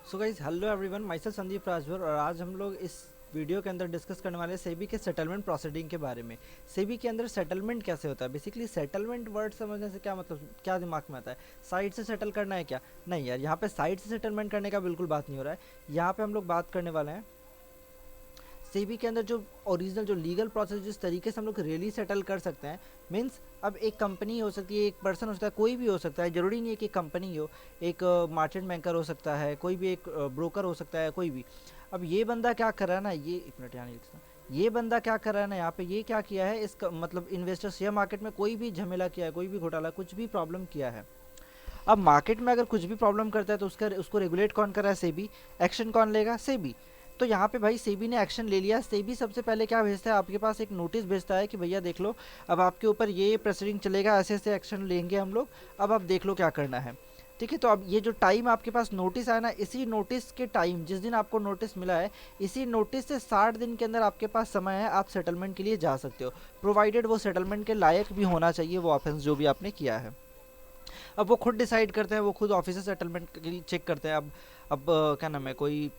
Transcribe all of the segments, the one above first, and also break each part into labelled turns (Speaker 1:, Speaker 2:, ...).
Speaker 1: So guys hello everyone, my self Sandeep Rajbhar और आज हम लोग इस वीडियो के अंदर डिस्कस करने वाले हैं सेबी के सेटलमेंट प्रोसीडिंग के बारे में। सेबी के अंदर सेटलमेंट कैसे होता है। बेसिकली सेटलमेंट वर्ड समझने से क्या मतलब, क्या दिमाग में आता है, साइड से सेटल करना है क्या? नहीं यार, यहाँ पे साइड से सेटलमेंट करने का बिल्कुल बात नहीं हो रहा है। यहाँ पे हम लोग बात करने वाले हैं सेबी के अंदर जो ओरिजिनल जो लीगल प्रोसेस जिस तरीके से हम लोग रियली सेटल कर सकते हैं। मीन्स अब एक कंपनी हो सकती है, एक पर्सन हो सकता है, कोई भी हो सकता है, ज़रूरी नहीं है कि कंपनी हो, एक मार्चेंट बैंकर हो सकता है, कोई भी एक ब्रोकर हो सकता है, कोई भी। अब ये बंदा क्या कर रहा है ना, ये एक मिनट यहाँ लिखता हूँ। ये बंदा क्या कर रहा है ना, यहाँ पे ये क्या किया है, इसका मतलब इन्वेस्टर शेयर मार्केट में कोई भी झमेला किया है, कोई भी घोटाला, कुछ भी प्रॉब्लम किया है। अब मार्केट में अगर कुछ भी प्रॉब्लम करता है तो उसको रेगुलेट कौन कर रहा है? सेबी। एक्शन कौन लेगा? सेबी। तो यहाँ पे भाई सेबी ने एक्शन ले लिया। सेबी सबसे पहले क्या भेजता है, आपके पास एक नोटिस भेजता है कि भैया देख लो, अब आपके ऊपर ये प्रोसीडिंग चलेगा, ऐसे ऐसे एक्शन लेंगे हम लोग, अब आप देख लो क्या करना है। ठीक है, तो अब ये जो टाइम आपके पास नोटिस आया ना, इसी नोटिस के टाइम जिस दिन आपको नोटिस मिला है, इसी नोटिस से 60 दिन के अंदर आपके पास समय है, आप सेटलमेंट के लिए जा सकते हो, प्रोवाइडेड वो सेटलमेंट के लायक भी होना चाहिए वो ऑफेंस जो भी आपने किया है। अब वो खुद डिसाइड करते हैं, वो खुद ऑफिसर सेटलमेंट के लिए चेक करते हैं। अब क्या नाम है, कोई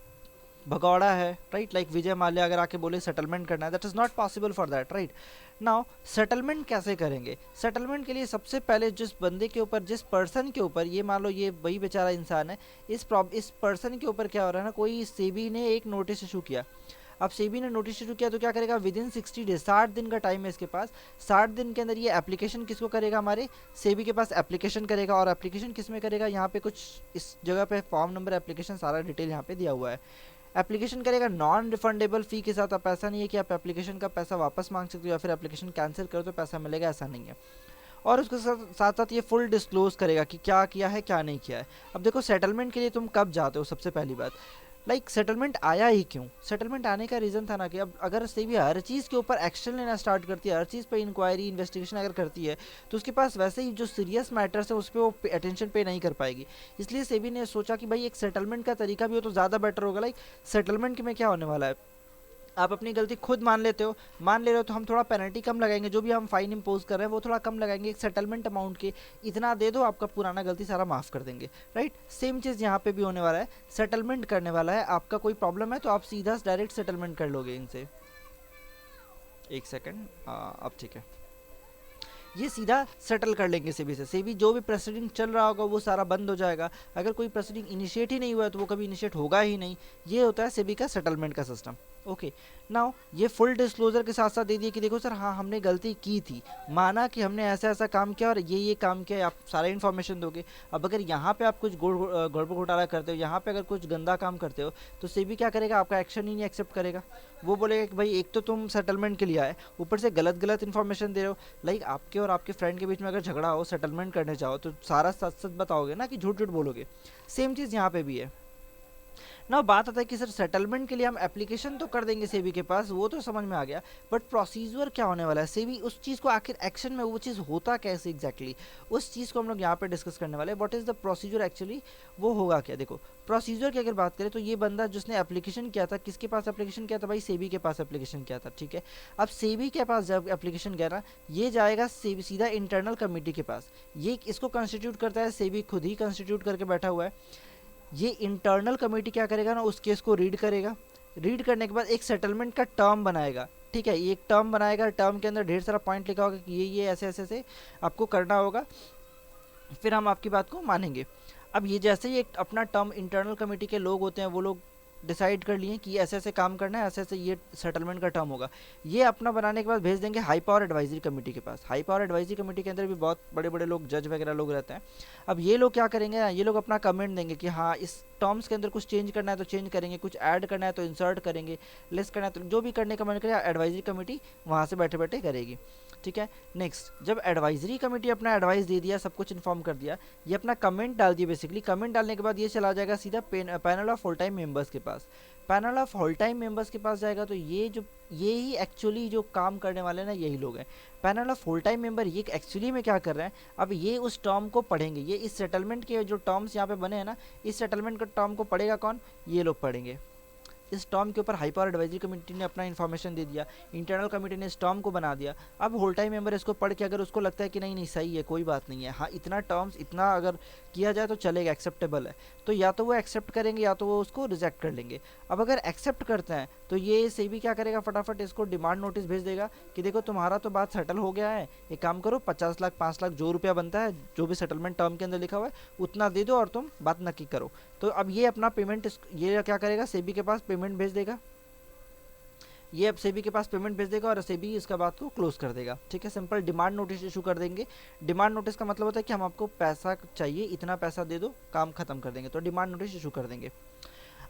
Speaker 1: भगौड़ा है, राइट, लाइक विजय माल्या अगर आके बोले सेटलमेंट करना है, that is not possible for that, right. Now settlement कैसे करेंगे? सेटलमेंट के लिए सबसे पहले जिस बंदे के ऊपर, जिस पर्सन के ऊपर, ये मान लो ये वही बेचारा इंसान है, इस पर्सन के ऊपर क्या हो रहा है ना, कोई सेबी ने एक नोटिस इशू किया। अब सेबी ने नोटिस इशू किया तो क्या करेगा, विद इन 60 डेज, 60 दिन का टाइम है इसके पास। 60 दिन के अंदर ये एप्लीकेशन किसको करेगा, हमारे सेबी के पास एप्लीकेशन करेगा। और एप्लीकेशन किस में करेगा, यहाँ पे कुछ इस जगह पे फॉर्म नंबर, एप्लीकेशन, सारा डिटेल यहाँ पे दिया हुआ है। एप्लीकेशन करेगा नॉन रिफंडेबल फ़ी के साथ। अब ऐसा नहीं है कि आप एप्लीकेशन का पैसा वापस मांग सकते हो या फिर एप्लीकेशन कैंसिल करो तो पैसा मिलेगा, ऐसा नहीं है। और उसके साथ साथ साथ ये फुल डिस्क्लोज करेगा कि क्या किया है क्या नहीं किया है। अब देखो, सेटलमेंट के लिए तुम कब जाते हो, सबसे पहली बात, लाइक सेटलमेंट आया ही क्यों? सेटलमेंट आने का रीज़न था ना कि अब अगर सेबी हर चीज़ के ऊपर एक्शन लेना स्टार्ट करती है, हर चीज़ पे इंक्वायरी इन्वेस्टिगेशन अगर करती है, तो उसके पास वैसे ही जो सीरियस मैटर्स है उस पर वो अटेंशन पे नहीं कर पाएगी। इसलिए सेबी ने सोचा कि भाई एक सेटलमेंट का तरीका भी हो तो ज़्यादा बेटर होगा। लाइक सेटलमेंट में क्या होने वाला है, आप अपनी गलती खुद मान लेते हो, मान ले रहे हो तो हम थोड़ा पेनल्टी कम लगाएंगे, जो भी हम फाइन इम्पोज कर रहे हैं वो थोड़ा कम लगाएंगे, एक सेटलमेंट अमाउंट के इतना दे दो, आपका पुराना गलती सारा माफ़ कर देंगे, राइट। सेम चीज़ यहाँ पे भी होने वाला है, सेटलमेंट करने वाला है। आपका कोई प्रॉब्लम है तो आप सीधा डायरेक्ट सेटलमेंट कर लोगे इनसे। एक सेकेंड, अब ठीक है, ये सीधा सेटल कर लेंगे सेबी से। सेबी जो भी प्रेसिडिंग चल रहा होगा वो सारा बंद हो जाएगा। अगर कोई प्रेसिडिंग इनिशिएट ही नहीं हुआ है तो वो कभी इनिशिएट होगा ही नहीं। ये होता है सेबी का सेटलमेंट का सिस्टम। ओके, नाउ ये फुल डिस्क्लोजर के साथ साथ दे दिए कि देखो सर, हाँ हमने गलती की थी, माना कि हमने ऐसा ऐसा काम किया और ये काम किया, आप सारा इन्फॉर्मेशन दोगे। अब अगर यहाँ पे आप कुछ गड़बड़ घोटाला करते हो, यहाँ पे अगर कुछ गंदा काम करते हो, तो सेबी क्या करेगा, आपका एक्शन ही नहीं एक्सेप्ट करेगा। वो बोलेगा कि भाई एक तो तुम सेटलमेंट के लिए आए, ऊपर से गलत गलत इन्फॉर्मेशन दे रहे हो। लाइक आपके और आपके फ्रेंड के बीच में अगर झगड़ा हो, सेटलमेंट करने जाओ तो सारा सच सच बताओगे ना, कि झूठ झूठ बोलोगे। सेम चीज़ यहाँ पे भी है ना। बात आता है कि सर सेटलमेंट के लिए हम एप्लीकेशन तो कर देंगे सेबी के पास, वो तो समझ में आ गया, बट प्रोसीजर क्या होने वाला है, सेबी उस चीज़ को आखिर एक्शन में वो चीज़ होता कैसे एग्जैक्टली, उस चीज़ को हम लोग यहाँ पे डिस्कस करने वाले हैं। What is the procedure actually, वो होगा क्या? देखो, प्रोसीजर की अगर बात करें तो ये बंदा जिसने एप्लीकेशन किया था, किसके पास एप्लीकेशन किया था भाई? सेबी के पास एप्लीकेशन किया था, ठीक है। अब सेबी के पास जब एप्लीकेशन गया ना, ये जाएगा सेबी सीधा इंटरनल कमेटी के पास। ये इसको कंस्टिट्यूट करता है सेबी, खुद ही कंस्टिट्यूट करके बैठा हुआ है। ये इंटरनल कमेटी क्या करेगा ना, उस केस को रीड करेगा। रीड करने के बाद एक सेटलमेंट का टर्म बनाएगा, ठीक है। ये एक टर्म बनाएगा, टर्म के अंदर ढेर सारा पॉइंट लिखा होगा कि ये ऐसे ऐसे से आपको करना होगा, फिर हम आपकी बात को मानेंगे। अब ये जैसे ही एक अपना टर्म इंटरनल कमेटी के लोग होते हैं, वो लोग डिसाइड कर लिए कि ऐसे ऐसे काम करना है, ऐसे ऐसे ये सेटलमेंट का टर्म होगा। ये अपना बनाने के बाद भेज देंगे हाई पावर एडवाइजरी कमेटी के पास। हाई पावर एडवाइजरी कमेटी के अंदर भी बहुत बड़े बड़े लोग, जज वगैरह लोग रहते हैं। अब ये लोग क्या करेंगे, ये लोग अपना कमेंट देंगे कि हाँ इस टर्म्स के अंदर कुछ चेंज करना है तो चेंज करेंगे, कुछ ऐड करना है तो इंसर्ट करेंगे, लेस करना है तो जो भी करने का मन करे एडवाइजरी कमेटी वहाँ से बैठे बैठे करेगी, ठीक है। नेक्स्ट, जब एडवाइजरी कमेटी अपना एडवाइस दे दिया, सब कुछ इन्फॉर्म कर दिया, ये अपना कमेंट डाल दिया। बेसिकली कमेंट डालने के बाद ये चला जाएगा सीधा panel of full time members के पास। Panel of full time members के पास जाएगा तो ये ही एक्चुअली जो काम करने वाले ना, यही लोग हैं। Panel of full time member ये एक्चुअली में क्या कर रहे हैं, अब ये उस टर्म को पढ़ेंगे। ये इस सेटलमेंट के जो टर्म्स यहाँ पे बने हैं ना, इस सेटलमेंट का टर्म को पढ़ेगा कौन? ये लोग पढ़ेंगे, इस टर्म के ऊपर हाई पावर एडवाइजरी कमेटी ने अपना इन्फॉर्मेशन दे दिया, इंटरनल कमेटी ने इस टर्म को बना दिया। अब होल टाइम मेंबर इसको पढ़ के अगर उसको लगता है कि नहीं नहीं सही है, कोई बात नहीं है, हाँ इतना टर्म्स इतना अगर किया जाए तो चलेगा, एक्सेप्टेबल है, तो या तो वो एक्सेप्ट करेंगे या तो वो उसको रिजेक्ट कर लेंगे। अब अगर एक्सेप्ट करते हैं तो ये सेबी क्या करेगा, फटाफट इसको डिमांड नोटिस भेज देगा कि देखो तुम्हारा तो बात सेटल हो गया है, एक काम करो 50 लाख 5 लाख जो रुपया बनता है जो भी सेटलमेंट टर्म के अंदर लिखा हुआ है उतना दे दो और तुम बात नक्की करो। तो अब ये अपना पेमेंट ये क्या करेगा, सेबी के पास पेमेंट भेज देगा, ये अब सेबी के पास पेमेंट भेज देगा और सेबी इसका बात को क्लोज कर देगा। ठीक है, सिंपल डिमांड नोटिस इशू कर देंगे। डिमांड नोटिस का मतलब होता है कि हम आपको पैसा चाहिए, इतना पैसा दे दो, काम खत्म कर देंगे, तो डिमांड नोटिस इशू कर देंगे।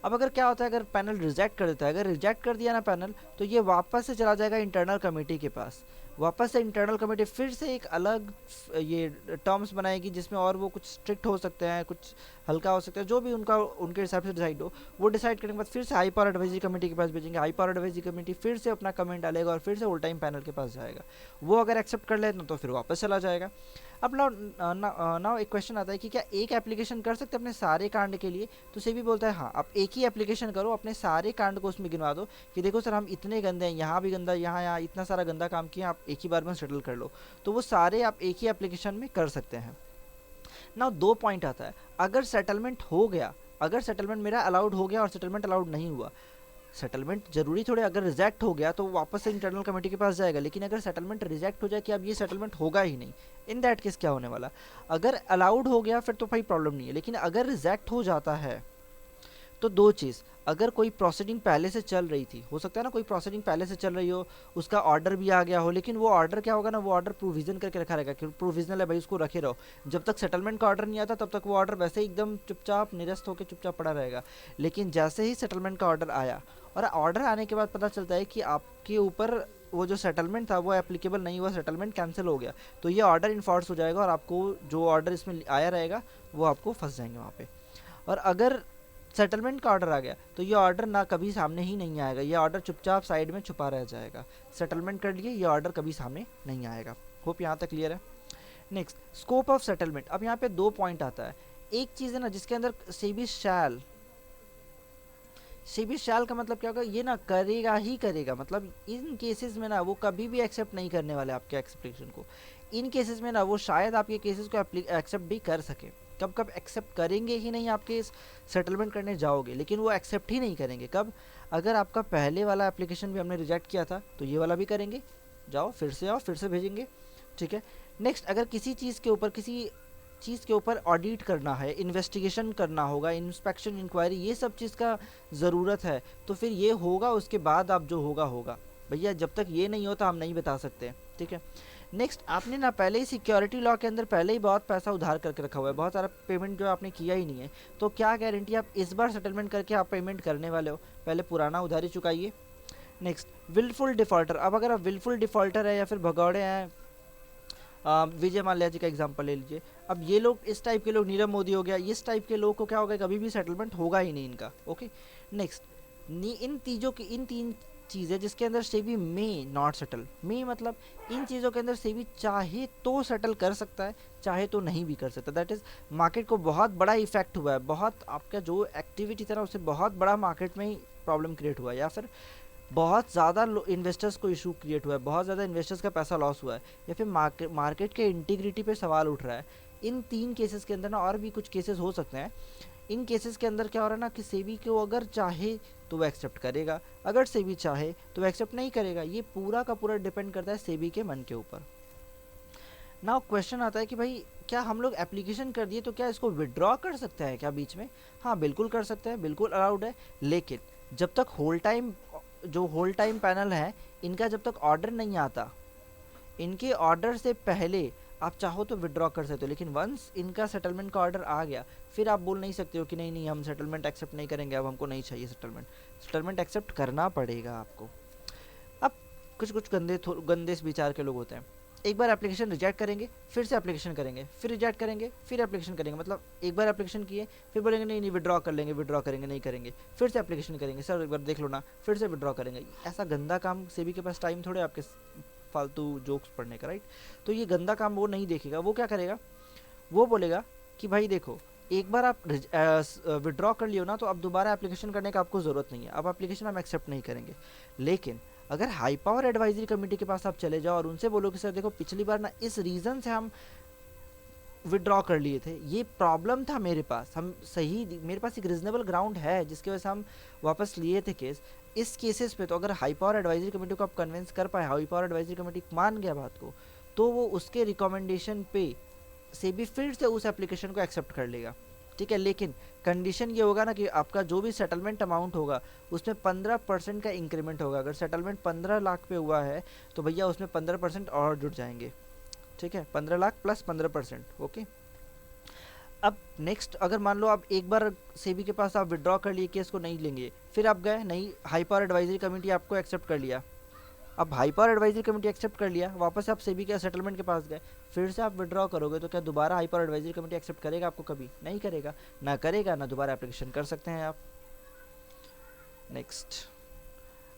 Speaker 1: अब अगर क्या होता है, अगर पैनल रिजेक्ट कर देता है, अगर रिजेक्ट कर दिया ना पैनल, तो ये वापस से चला जाएगा इंटरनल कमेटी के पास। वापस से इंटरनल कमेटी फिर से एक अलग ये टर्म्स बनाएगी जिसमें और वो कुछ स्ट्रिक्ट हो सकते हैं, कुछ हल्का हो सकता है, जो भी उनका उनके हिसाब से डिसाइड हो, वो डिसाइड करने के बाद फिर से हाई पावर एडवाइजरी कमेटी के पास भेजेंगे। हाई पावर एडवाइजरी कमेटी फिर से अपना कमेंट डालेगा और फिर से ऑल टाइम पैनल के पास जाएगा। वो अगर एक्सेप्ट कर लेते तो फिर वापस चला जाएगा। अब नाउ एक क्वेश्चन आता है कि क्या एक एप्लीकेशन कर सकते हैं अपने सारे कांड के लिए, तो सेबी बोलता है हाँ, आप एक ही एप्लीकेशन करो, अपने सारे कांड को उसमें गिनवा दो कि देखो सर हम इतने गंदे हैं, यहाँ भी गंदा, यहाँ इतना सारा गंदा काम किया, आप एक ही बार में सेटल कर लो। तो वो सारे आप एक ही एप्लीकेशन में कर सकते हैं। नाउ 2 पॉइंट आता है, अगर सेटलमेंट हो गया, अगर सेटलमेंट मेरा अलाउड हो गया और सेटलमेंट अलाउड नहीं हुआ, सेटलमेंट जरूरी थोड़े, अगर रिजेक्ट हो गया तो वापस से इंटरनल कमेटी के पास जाएगा, लेकिन अगर सेटलमेंट रिजेक्ट हो जाए कि अब ये सेटलमेंट होगा ही नहीं, इन दैट केस क्या होने वाला, अगर अलाउड हो गया फिर तो भाई प्रॉब्लम नहीं है, लेकिन अगर रिजेक्ट हो जाता है तो दो चीज़, अगर कोई प्रोसीडिंग पहले से चल रही थी, हो सकता है ना कोई प्रोसीडिंग पहले से चल रही हो, उसका ऑर्डर भी आ गया हो, लेकिन वो ऑर्डर क्या होगा ना, वो ऑर्डर प्रोविजन करके रखा रहेगा कि प्रोविजनल है भाई, उसको रखे रहो, जब तक सेटलमेंट का ऑर्डर नहीं आता तब तक वो ऑर्डर वैसे ही एकदम चुपचाप निरस्त होकर चुपचाप पड़ा रहेगा। लेकिन जैसे ही सेटलमेंट का ऑर्डर आया, और ऑर्डर आने के बाद पता चलता है कि आपके ऊपर वो जो सेटलमेंट था वो एप्लीकेबल नहीं हुआ, सेटलमेंट कैंसिल हो गया, तो ये ऑर्डर इन्फोर्स हो जाएगा और आपको जो ऑर्डर इसमें आया रहेगा वो आपको फंस जाएंगे वहाँ पे। और अगर सेटलमेंट का ऑर्डर आ गया तो ये ऑर्डर ना कभी सामने ही नहीं आएगा, ये ऑर्डर चुपचाप साइड में छुपा रह जाएगा, सेटलमेंट कर लिए ये ऑर्डर कभी सामने नहीं आएगा। होप यहाँ तक क्लियर है। Next, scope of settlement. अब यहाँ पे 2 पॉइंट आता है, एक चीज़ है ना जिसके अंदर सेबी शैल का मतलब क्या होगा, ये ना करेगा ही करेगा, मतलब इन केसेस में ना वो कभी भी एक्सेप्ट नहीं करने वाले आपके एक्सपेक्टेशन को, इन केसेस में ना वो शायद आपके केसेस को एक्सेप्ट भी कर सके, कब कब एक्सेप्ट करेंगे ही नहीं, आपके इस सेटलमेंट करने जाओगे लेकिन वो एक्सेप्ट ही नहीं करेंगे। कब, अगर आपका पहले वाला एप्लीकेशन भी हमने रिजेक्ट किया था तो ये वाला भी करेंगे, जाओ फिर से आओ फिर से भेजेंगे। ठीक है, नेक्स्ट, अगर किसी चीज़ के ऊपर ऑडिट करना है, इन्वेस्टिगेशन करना होगा, इंस्पेक्शन इंक्वायरी, ये सब चीज़ का ज़रूरत है तो फिर ये होगा, उसके बाद आप जो होगा भैया, जब तक ये नहीं होता हम नहीं बता सकते। ठीक है, नेक्स्ट, आपने ना पहले ही सिक्योरिटी लॉ के अंदर पहले ही बहुत पैसा उधार करके रखा हुआ है, बहुत सारा पेमेंट जो आपने किया ही नहीं है, तो क्या गारंटी आप इस बार सेटलमेंट करके आप पेमेंट करने वाले हो, पहले पुराना उधारी चुकाइए। Next, wilful defaulter. अब अगर आप विलफुल डिफ़ॉल्टर है या फिर भगौड़े हैं, विजय माल्या जी का एग्जांपल ले लीजिए, अब ये लोग, इस टाइप के लोग, नीरव मोदी हो गया, इस टाइप के लोगों को क्या होगा, कभी भी सेटलमेंट होगा ही नहीं इनका। ओके, नेक्स्ट, इन तीन चीज़ें जिसके अंदर सेबी में नॉट सेटल, में मतलब इन चीज़ों के अंदर सेबी चाहे तो सेटल कर सकता है, चाहे तो नहीं भी कर सकता। दैट इज़, मार्केट को बहुत बड़ा इफेक्ट हुआ है, बहुत आपका जो एक्टिविटी था ना उससे बहुत बड़ा मार्केट में ही प्रॉब्लम क्रिएट हुआ है, या फिर बहुत ज़्यादा इन्वेस्टर्स को इशू क्रिएट हुआ है, बहुत ज़्यादा इन्वेस्टर्स का पैसा लॉस हुआ है, या फिर मार्केट के इंटीग्रिटी पे सवाल उठ रहा है। इन 3 केसेस के अंदर ना और भी कुछ केसेस हो सकते हैं। इन केसेस के अंदर क्या हो रहा है ना कि सेबी को अगर चाहे तो वो एक्सेप्ट करेगा, अगर सेबी चाहे तो वो एक्सेप्ट नहीं करेगा, ये पूरा का पूरा डिपेंड करता है सेबी के मन के ऊपर। नाउ क्वेश्चन आता है कि भाई क्या हम लोग एप्लीकेशन कर दिए तो क्या इसको विड्रॉ कर सकते हैं क्या बीच में? हाँ बिल्कुल कर सकते हैं, बिल्कुल अलाउड है, लेकिन जब तक होल टाइम पैनल है इनका जब तक ऑर्डर नहीं आता, इनके ऑर्डर से पहले आप चाहो तो विड्रॉ कर सकते हो, लेकिन वंस इनका सेटलमेंट का ऑर्डर आ गया फिर आप बोल नहीं सकते हो कि नहीं नहीं हम सेटलमेंट एक्सेप्ट नहीं करेंगे, अब हमको नहीं चाहिए सेटलमेंट एक्सेप्ट करना पड़ेगा आपको। अब कुछ गंदे विचार के लोग होते हैं, एक बार एप्लीकेशन रिजेक्ट करेंगे, फिर से एप्लीकेशन करेंगे, फिर रिजेक्ट करेंगे, फिर एप्लीकेशन करेंगे, मतलब एक बार एप्लीकेशन किए फिर बोलेंगे नहीं नहीं विड्रॉ कर लेंगे, विड्रॉ करेंगे नहीं करेंगे, फिर से एप्लीकेशन करेंगे, सर एक बार देख लो ना, फिर से विड्रॉ करेंगे। ऐसा गंदा काम सेबी के पास टाइम थोड़े आपके फालतू जोक्स पढ़ने का, राइट? तो ये गंदा काम वो नहीं देखेगा, वो क्या करेगा, वो बोलेगा कि भाई देखो एक बार आप विड्रॉ कर लियो ना, तो अब दोबारा एप्लीकेशन करने का आपको ज़रूरत नहीं है, अब एप्लीकेशन हम एक्सेप्ट नहीं करेंगे। लेकिन अगर हाई पावर एडवाइजरी कमेटी के पास आप चले जाओ और उनसे बोलो कि सर देखो पिछली बार ना इस रीज़न से हम विड्रॉ कर लिए थे, ये प्रॉब्लम था मेरे पास, हम सही मेरे पास एक रीजनेबल ग्राउंड है जिसकी वजह से हम वापस लिए थे केस, इस केसेस पे तो अगर हाई पावर एडवाइजरी कमेटी को आप कन्विंस कर पाए, हाई पावर एडवाइजरी कमेटी मान गया बात को, तो वो उसके रिकमेंडेशन पे से भी फिर से उस एप्लीकेशन को एक्सेप्ट कर लेगा, ठीक है। लेकिन कंडीशन ये होगा ना कि आपका जो भी सेटलमेंट अमाउंट होगा उसमें 15% का इंक्रीमेंट होगा। अगर सेटलमेंट 15 लाख पे हुआ है तो भैया उसमें 15% और जुड़ जाएंगे, ठीक है, 15 लाख प्लस 15%, ओके। अब नेक्स्ट, अगर मान लो आप एक बार सेबी के पास आप विड्रॉ कर लिए, केस को नहीं लेंगे, फिर आप गए नहीं, हाई पावर एडवाइजरी कमेटी आपको एक्सेप्ट कर लिया, अब high power advisory committee accept कर लिया, वापस आप सेबी के सेटलमेंट के पास गए, फिर से आप विड्रॉ करोगे तो क्या दोबारा high power advisory committee accept करेगा आपको? कभी नहीं करेगा, ना करेगा ना दोबारा एप्लीकेशन कर सकते हैं आप। नेक्स्ट,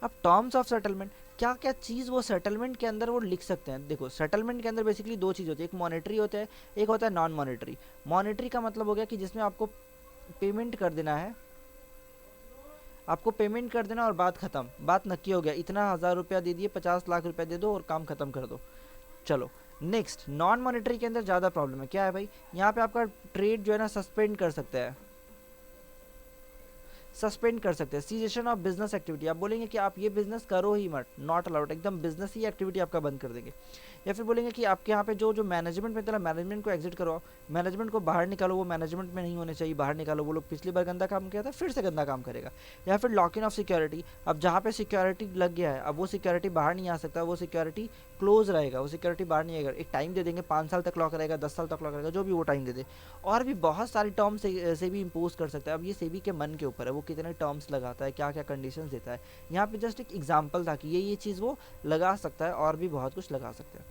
Speaker 1: अब टर्म्स ऑफ सेटलमेंट, क्या क्या चीज़ वो सेटलमेंट के अंदर वो लिख सकते हैं। देखो सेटलमेंट के अंदर बेसिकली दो चीज़ होती है, एक मॉनेटरी होता है, एक होता है नॉन मॉनेटरी। मॉनेटरी का मतलब हो गया कि जिसमें आपको पेमेंट कर देना है, आपको पेमेंट कर देना और बात खत्म, बात नक्की हो गया, इतना 1000 रुपया दे दिए, 50 लाख रुपया दे दो और काम खत्म कर दो, चलो। नेक्स्ट, नॉन मॉनेटरी के अंदर ज़्यादा प्रॉब्लम है, क्या है भाई, यहाँ पे आपका ट्रेड जो है ना सस्पेंड कर सकता है, सस्पेंड कर सकते हैं, सीजेशन ऑफ बिजनेस एक्टिविटी, आप बोलेंगे कि आप ये बिजनेस करो ही मत, नॉट अलाउड, एकदम बिजनेस ही एक्टिविटी आपका बंद कर देंगे। या फिर बोलेंगे कि आपके यहाँ पे जो जो मैनेजमेंट में चला, मैनेजमेंट को एग्जिट करो, मैनेजमेंट को बाहर निकालो, वो मैनेजमेंट में नहीं होने चाहिए, बाहर निकालो, वो लोग पिछली बार गंदा काम किया था फिर से गंदा काम करेगा। या फिर लॉक इन ऑफ सिक्योरिटी, अब जहाँ पे सिक्योरिटी लग गया है अब वो सिक्योरिटी बाहर नहीं आ सकता, वो सिक्योरिटी क्लोज रहेगा, वो सिक्योरिटी बाहर नहीं आएगा, एक टाइम दे देंगे, 5 साल तक लॉक रहेगा, 10 साल तक लॉक रहेगा, जो भी वो टाइम दे दे। और भी बहुत सारी टर्म्स से भी इम्पोज कर सकता है। अब ये सेबी के मन के ऊपर है, वो कितने टर्म्स लगाता है, क्या क्या कंडीशंस देता है। यहाँ पे जस्ट एक एग्जांपल था कि ये चीज़ वो लगा सकता है, और भी बहुत कुछ लगा सकता है।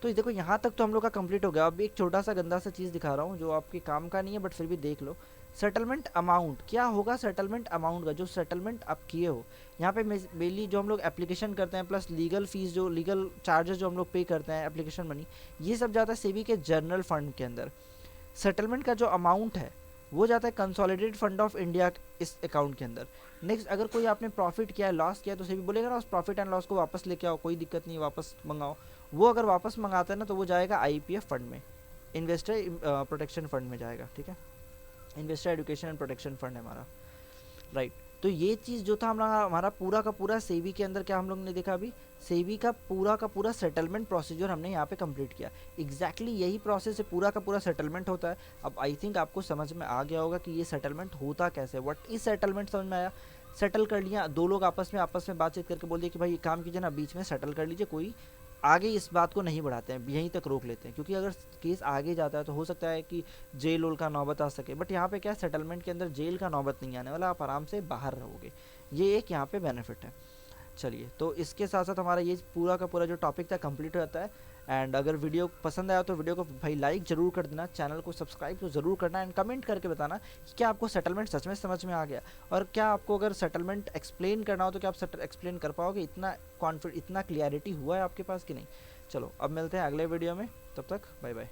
Speaker 1: तो देखो यहाँ तक तो हम लोग का कंप्लीट हो गया। अब एक छोटा सा गंदा सा चीज़ दिखा रहा हूँ जो आपके काम का नहीं है, बट फिर भी देख लो। सेटलमेंट अमाउंट क्या होगा, सेटलमेंट अमाउंट का जो सेटलमेंट आप किए हो, यहाँ पे मेनली जो हम लोग एप्लीकेशन करते हैं प्लस लीगल फीस, जो लीगल चार्जेस जो हम लोग पे करते हैं, एप्लीकेशन मनी, ये सब जाता है सेबी के जर्नल फंड के अंदर। सेटलमेंट का जो अमाउंट है वो जाता है कंसोलिडेटेड फंड ऑफ इंडिया इस अकाउंट के अंदर। नेक्स्ट, अगर कोई आपने प्रॉफिट किया है, लॉस किया है, तो सेबी बोलेगा ना उस प्रॉफिट एंड लॉस को वापस लेके आओ, कोई दिक्कत नहीं, वापस मंगाओ। वो अगर वापस मंगाता है ना तो वो जाएगा आईपीएफ फंड में, इन्वेस्टर प्रोटेक्शन फंड में जाएगा, ठीक है, investor education and protection fund है हमारा, राइट। तो ये चीज़ जो था हमारा पूरा का पूरा सेबी के अंदर क्या हम लोग ने देखा, अभी सेबी का पूरा सेटलमेंट प्रोसीजर हमने यहाँ पे कंप्लीट किया। एग्जैक्टली यही प्रोसेस है, पूरा का पूरा सेटलमेंट होता है। अब आई थिंक आपको समझ में आ गया होगा कि ये सेटलमेंट होता कैसे, व्हाट इज सेटलमेंट, समझ में आया। सेटल कर लिया, दो लोग आपस में बातचीत करके बोल दिया कि भाई ये काम कीजिए ना, बीच में सेटल कर लीजिए, कोई आगे इस बात को नहीं बढ़ाते हैं, यहीं तक रोक लेते हैं, क्योंकि अगर केस आगे जाता है तो हो सकता है कि जेल उल का नौबत आ सके। बट यहाँ पे क्या, सेटलमेंट के अंदर जेल का नौबत नहीं आने वाला, आप आराम से बाहर रहोगे, ये एक यहाँ पे बेनिफिट है। चलिए, तो इसके साथ साथ हमारा ये पूरा का पूरा जो टॉपिक था कंप्लीट होता है। एंड अगर वीडियो पसंद आया तो वीडियो को भाई लाइक ज़रूर कर देना, चैनल को सब्सक्राइब तो ज़रूर करना, एंड कमेंट करके बताना कि क्या आपको सेटलमेंट सच में समझ में आ गया, और क्या आपको अगर सेटलमेंट एक्सप्लेन करना हो तो क्या आप एक्सप्लेन कर पाओगे, इतना क्लियरिटी हुआ है आपके पास कि नहीं। चलो अब मिलते हैं अगले वीडियो में, तब तक बाय बाय।